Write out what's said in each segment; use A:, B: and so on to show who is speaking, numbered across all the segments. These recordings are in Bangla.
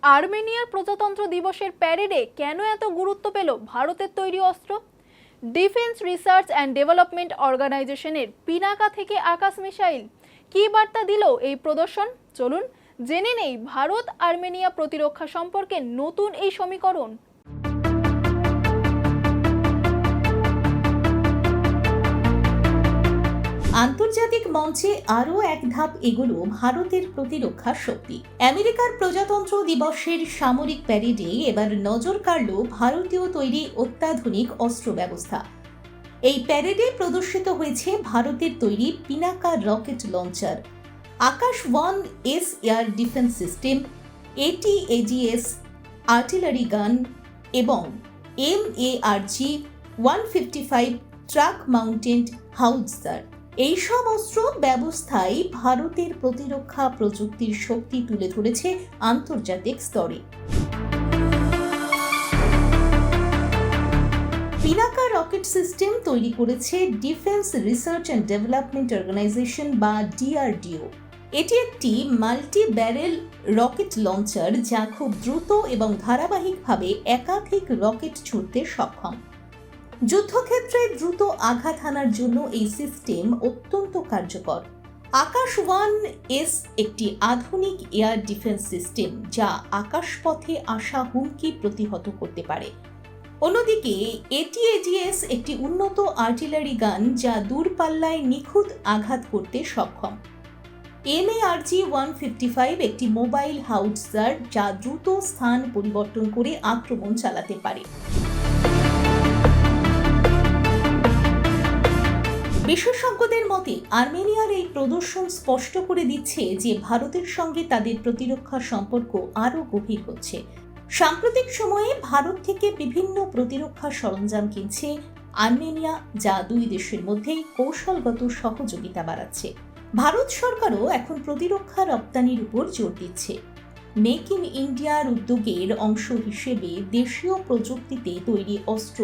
A: আর্মেনিয়ার প্রজাতন্ত্র দিবসের প্যারেডে কেন এত গুরুত্ব পেল ভারতের তৈরি অস্ত্র? ডিফেন্স রিসার্চ অ্যান্ড ডেভেলপমেন্ট অর্গানাইজেশনের পিনাকা থেকে আকাশ মিসাইল কী বার্তা দিল এই প্রদর্শন? চলুন জেনে নেই ভারত আর্মেনিয়া প্রতিরক্ষা সম্পর্কে নতুন এই সমীকরণ।
B: আন্তর্জাতিক মঞ্চে আরও এক ধাপ এগোলো ভারতের প্রতিরক্ষা শক্তি। আমেরিকার প্রজাতন্ত্র দিবসের সামরিক প্যারেডে এবার নজর কাড়ল ভারতীয় তৈরি অত্যাধুনিক অস্ত্র ব্যবস্থা। এই প্যারেডে প্রদর্শিত হয়েছে ভারতের তৈরি পিনাকা রকেট লঞ্চার, আকাশ 1 S air defence system, ATAGS artillery গান এবং MARG 155 ট্রাক মাউন্টেড হাউটজার। এইসব অস্ত্র ব্যবস্থায় ভারতের প্রতিরক্ষা প্রযুক্তির শক্তি তুলে ধরেছে আন্তর্জাতিক স্তরে। পিনাকা রকেট সিস্টেম তৈরি করেছে defence research and development organisation বা DRDO। এটি একটি মাল্টি ব্যারেল রকেট লঞ্চার যা খুব দ্রুত এবং ধারাবাহিকভাবে একাধিক রকেট ছুড়তে সক্ষম। যুদ্ধক্ষেত্রে দ্রুত আঘাত হানার জন্য এই সিস্টেম অত্যন্ত কার্যকর। আকাশ 1 এস একটি আধুনিক এয়ার ডিফেন্স সিস্টেম যা আকাশপথে আসা হুমকি প্রতিহত করতে পারে। অন্যদিকে ATAGS একটি উন্নত আর্টিলারি গান যা দূরপাল্লায় নিখুঁত আঘাত করতে সক্ষম। MARG 155 একটি মোবাইল হাউটজার যা দ্রুত স্থান পরিবর্তন করে আক্রমণ চালাতে পারে। বিশেষজ্ঞদের মতে আর্মেনিয়ার এই প্রদর্শন স্পষ্ট করে দিচ্ছে যে ভারতের সঙ্গে তাদের প্রতিরক্ষা সম্পর্ক আরও গভীর হচ্ছে। সাম্প্রতিক সময়ে ভারত থেকে বিভিন্ন প্রতিরক্ষা সরঞ্জাম কিনছে আর্মেনিয়া, যা দুই দেশের মধ্যেই কৌশলগত সহযোগিতা বাড়াচ্ছে। ভারত সরকারও এখন প্রতিরক্ষা রপ্তানির উপর জোর দিচ্ছে। মেক ইন ইন্ডিয়ার উদ্যোগের অংশ হিসেবে দেশীয় প্রযুক্তিতে তৈরি অস্ত্র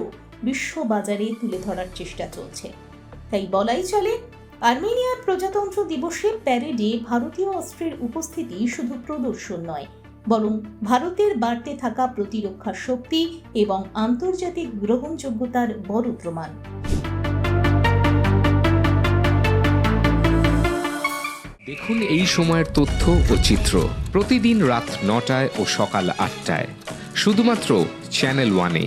B: বিশ্ববাজারে তুলে ধরার চেষ্টা চলছে। তাই বলাই চলে আর্মেনিয়ার প্রজাতন্ত্র দিবসে প্যারেডে ভারতীয় অস্ত্রের উপস্থিতি শুধু প্রদর্শন নয়, বরং ভারতের বাড়তে থাকা প্রতিরক্ষা শক্তি এবং আন্তর্জাতিক গ্রহণযোগ্যতার বড় প্রমাণ।
C: দেখুন এই সময়ের তথ্য ও চিত্র প্রতিদিন রাত 9টায় ও সকাল 8টায় শুধুমাত্র চ্যানেল 1-এ।